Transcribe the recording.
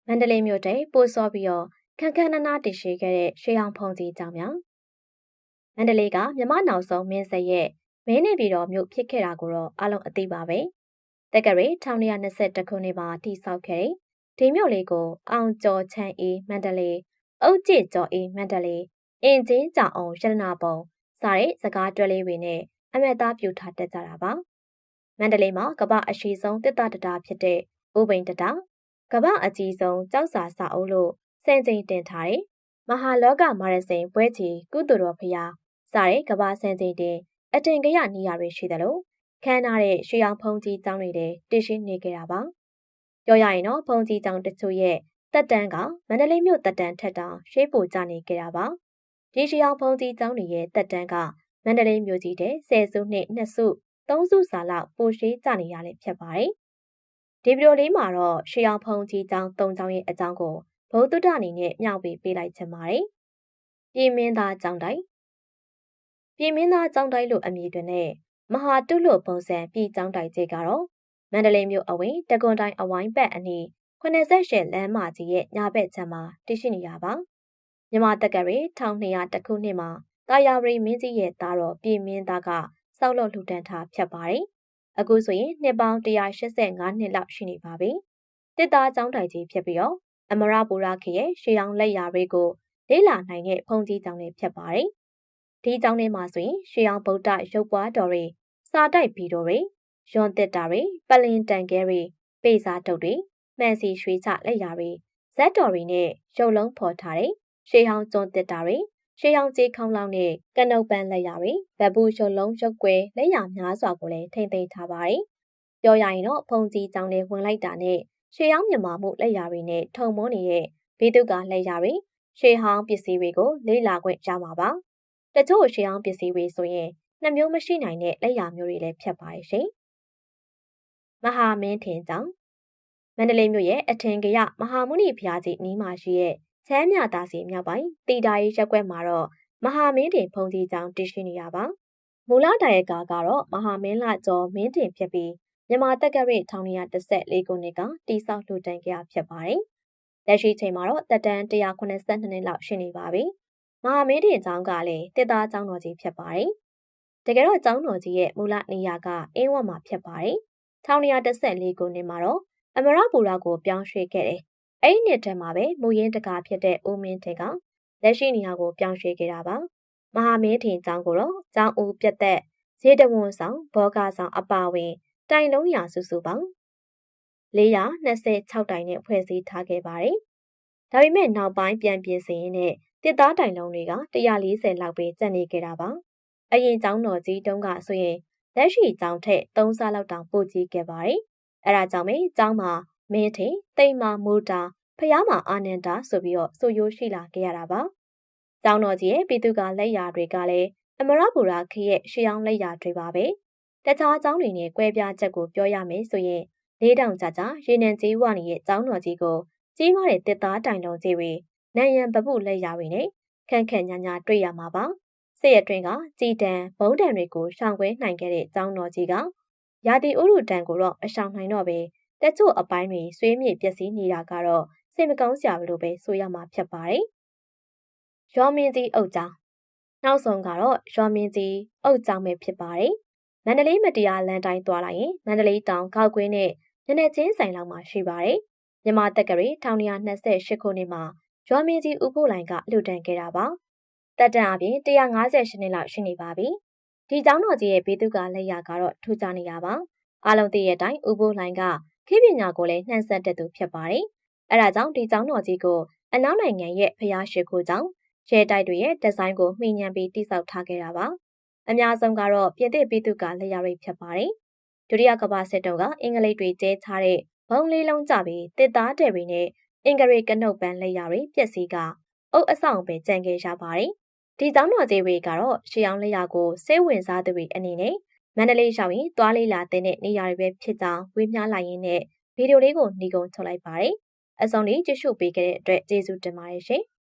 မန္တလေးမြို့တိုင်ပို့စောပြီးတော့ခန်းခန်းနားနားတည်ရှိခဲ့တဲ့ရွှေအောင်ဖုံကြီးကြောင်မြောင်မန္တလေးကမြမနောက်ဆုံးမင်းဆက်ရဲ့မင်းနေပြည်တော်မြို့ဖြစ်ခဲ့တာကိုတော့အားလုံးအသိပါပဲတက္ကရာ1921ခုနှစ်မှာတည်ဆောက်ခဲ့တဲ့ဒီမြို့လေးကိုအောင်ကျော်ချမ်းအေးမန္တလေးအုတ်ကျစ်ကျော်အေးမန္တလေးအင်ချင်းကြောင်အောင်ရတနာပုံစတဲ့စကားတွဲလေးတွေနဲ့အမတ်သားပြုထားတတ်ကြတာပါမန္တလေးမှာကမ္ဘာအရှိဆုံးတစ်တတာဖြစ်တဲ့ဥပိန်တတာကမ္ဘာအကြီးဆုံးကြောက်စာစာအုပ်လို့စံချိန်တင်ထားတဲ့မဟာလောကမာရစိန်ပွဲချီကုသိုလ်တော်ဖျားစတဲ့ကမ္ဘာစံချိန်တင်အထင်ကရနေရာတွေရှိတယ်လို့ခမ်းနားတဲ့ရွှေအောင်ဖုံကြီးကျောင်းတွေတည်ရှိနေကြတာပါပြောရရင်တော့ဖုံကြီးကျောင်းတချို့ရဲ့တက်တန်းကမန္တလေးမြို့တက်တန်းထက်တောင်ရှေးပိုကြနေကြတာပါဒီရွှေအောင်ဖုံကြီးကျောင်းတွေရဲ့တက်တန်းကမန္တလေးမြို့ကြီးတဲ့10စုနှစ်2စု3စုစာလောက်ပိုရှေးကြနေရလည်းဖြစ်ပါတယ်ဒီဗီဒီယိုလေးမှာတော့ရွှေအောင်ဖုံကြီးကျောင်း3ကျောင်းရဲ့အကြောင်းကိုဘုဒ္ဓတအနေနဲ့မျှဝေပေးလိုက်ချင်ပါတယ်။ပြည်မင်းသားကျောင်းတိုင်းပြည်မင်းသားကျောင်းတိုင်းလို့အမည်တွင်နဲ့မဟာတုလို့ပုံစံပြည်ကျောင်းတိုင်းကြီးကတော့မန္တလေးမြို့အဝင်တကွန်တိုင်းအဝိုင်းဘက်အနီး88လမ်းမကြီးရဲ့ညာဘက်ခြမ်းမှာတည်ရှိနေရပါ။မြမတက္ကရာ1200ခုနှစ်မှာတာယာဝတီမင်းကြီးရဲ့သားတော်ပြည်မင်းသားကစောက်လုပ်လှူဒန်းထားဖြတ်ပါတယ်။အခုဆိုရင်နှစ်ပေါင်း185နှစ်လောက်ရှိနေပါပြီ။တစ်သားကျောင်းတိုင်းကြီးဖြစ်ပြီးတော့အမရပူရခေရဲ့ရွှေအောင်လက်ရာတွေကိုလေးလာနိုင်တဲ့ဖုံကြီးကျောင်းလေးဖြစ်ပါတယ်။ဒီကျောင်းထဲမှာဆိုရင်ရွှေအောင်ဗုဒ္ဓရုပ်ပွားတော်တွေစာတိုက်ဗီတော်တွေရွန်တစ်တာတွေပလင်တန်ကဲတွေပေစာတုပ်တွေမှန်စီရွှေချလက်ရာတွေဇက်တော်တွေနဲ့ရုပ်လုံးဖော်ထားတဲ့ရွှေအောင်ကျွန်းတစ်တာတွေရွှေအောင်ကြီးခေါင်းလောင်းနဲ့ကနုတ်ပန်းလက်ရာတွေဗဘူးရုပ်လုံးရုပ်ကွဲလက်ရာများစွာကိုလည်းထိမ့်သိမ်းထားပါတယ်။ပြောရရင်တော့ဖုံကြီးကျောင်းလေးဝင်လိုက်တာနဲ့ရွှေအောင်မြန်မာမှုလက်ရာတွေနဲ့ထုံမိုးနေတဲ့ဘိတုကလက်ရာတွေရွှေဟောင်းပစ္စည်းတွေကိုလေးလာခွင့်ရမှာပါတချို့ရွှေဟောင်းပစ္စည်းတွေဆိုရင်နှမျိုးမရှိနိုင်တဲ့လက်ရာမျိုးတွေလည်းဖြစ်ပါတယ်ရှင်မဟာမင်းထင်ကျောင်းမန္တလေးမြို့ရဲ့အထင်ကရမဟာမုနီဘုရားကြီးနီးမှာရှိတဲ့ချမ်းမြသာစီမြောက်ပိုင်းတီတာရီရက်ကွက်မှာတော့မဟာမင်းထင်ဖုံကြီးကျောင်းတည်ရှိနေရပါမူလဒါယကာကတော့မဟာမင်းလကျော်မင်းထင်ဖြစ်ပြီးမြန်မာတက္ကရာ1914ခုနှစ်ကတိစောက်လှူဒန်းခဲ့ဖြစ်ပါတယ်။လက်ရှိချိန်မှာတော့တက်တန်း182နှစ်လောက်ရှိနေပါပြီ။မဟာမင်းထင်ကျောင်းကလည်းတစ်သားကျောင်းတော်ကြီးဖြစ်ပါတယ်။တကယ်တော့ကျောင်းတော်ကြီးရဲ့မူလနေရာကအင်းဝတ်မှာဖြစ်ပါတယ်။1914ခုနှစ်မှာတော့အမရပူရကိုပြောင်းရွှေ့ခဲ့တယ်။အဲ့ဒီနှစ်တည်းမှာပဲမူရင်းတကာဖြစ်တဲ့ဦးမင်းထင်ကလက်ရှိနေရာကိုပြောင်းရွှေ့ခဲ့တာပါ။မဟာမင်းထင်ကျောင်းကိုတော့ကျောင်းဦးပြတ်သက်ဇေတဝန်ဆောင်ဘောဂဆောင်အပါဝင်တိုင်လုံးရာစုစုပေါင်း426တိုင်နဲ့ဖွဲ့စည်းထားခဲ့ပါတယ်။ဒါပေမဲ့နောက်ပိုင်းပြန်ပြင်ဆင်ရင်းနဲ့တစ်သားတိုင်လုံးတွေက140လောက်ပဲကျန်နေခဲ့တာပါ။အရင်ကျောင်းတော်ကြီးတုန်းကဆိုရင်လက်ရှိကျောင်းထက်3ဆလောက်တောင်ပိုကြီးခဲ့ပါတယ်။အဲဒါကြောင့်ပဲကျောင်းမှာမင်းထင်တိမ်မာမိုးတာဖျားမှာအာနန္ဒာဆိုပြီးတော့ဆိုရိုးရှိလာခဲ့ရတာပါ။ကျောင်းတော်ကြီးရဲ့ပိတုကလက်ရာတွေကလည်းအမရပူရာခေရဲ့ရှေးအောင်လက်ရာတွေပါပဲ။တခြားကျောင်းတွေနဲ့ကွဲပြားချက်ကိုပြောရမယ်ဆိုရင်လေးတောင်ကြရေနံကြီးဝါနေရဲ့ကျောင်းတော်ကြီးကိုကြီးမားတဲ့တစ်သားတိုင်လုံးကြီးတွေနံရံပပုလက်ရာတွေနဲ့ခန့်ခန့်ညာညာတွေ့ရမှာပါစစ်ရတွင်ကကြည်တံဘုံတံတွေကိုရှောင်ကွဲနိုင်ခဲ့တဲ့ကျောင်းတော်ကြီးကရာသီဥတုတံကိုတော့မရှောင်နိုင်တော့ပဲတချို့အပိုင်းတွေဆွေးမြေ့ပျက်စီးနေတာကတော့စိတ်မကောင်းစရာလို့ပဲဆိုရမှာဖြစ်ပါတယ်ရောမင်းကြီးအုတ်ကျောင်းနောက်ဆုံးကတော့ရောမင်းကြီးအုတ်ကျောင်းပဲဖြစ်ပါတယ်မန္တလေးမတရားလမ်းတိုင်းသွားလိုက်ရင်မန္တလေးတောင်ခောက်ကွင်းနဲ့ညနေချင်းဆိုင်လောက်မှာရှိပါတယ်။မြန်မာတက္ကရာ1928ခုနှစ်မှာရွာမင်းကြီးဦးဖို့လိုင်ကလှူဒန်းခဲ့တာပါ။တက်တန်းအပြင်158နှစ်လောက်ရှိနေပါပြီ။ဒီကျောင်းတော်ကြီးရဲ့ဘေးသူကလက်ရာကတော့ထူးခြားနေတာပါ။အားလုံးသိတဲ့အတိုင်းဦးဖို့လိုင်ကခေပညာကိုလည်းနှံ့ဆက်တတ်သူဖြစ်ပါတယ်။အဲဒါကြောင့်ဒီကျောင်းတော်ကြီးကိုအနောက်နိုင်ငံရဲ့ဖျားရှိခိုးကျောင်းရဲတိုက်တွေရဲ့ဒီဇိုင်းကိုမှီညံပြီးတိစောက်ထားခဲ့တာပါ။အများဆုံးကတော့ပြင်သစ်ဘေးသူကလက်ရာတွေဖြစ်ပါတယ်။ဒုတိယကမ္ဘာစစ်တုန်းကအင်္ဂလိပ်တွေကျဲချတဲ့ဘုံလေးလုံးကြပြီးတစ်သားတယ်တွေနဲ့အင်္ဂရိကနုတ်ပန်းလက်ရာတွေပျက်စီးကအုပ်အဆောင်ပဲကြံခဲ့ရပါတယ်။ဒီကျောင်းတော်ကြီးတွေကတော့ရှေးအောင်လက်ရာကိုစိတ်ဝင်စားသူတွေအနေနဲ့မန္တလေးရောက်ရင်သွားလေးလာတဲ့နေရာတွေပဲဖြစ်ကြောင်းဝေမျှလိုက်ရင်းနဲ့ဗီဒီယိုလေးကိုနှီးကုန်းထုတ်လိုက်ပါတယ်။အဆုံးလေးကြည့်ရှုပေးခဲ့တဲ့အတွက်ကျေးဇူးတင်ပါတယ်ရှင်။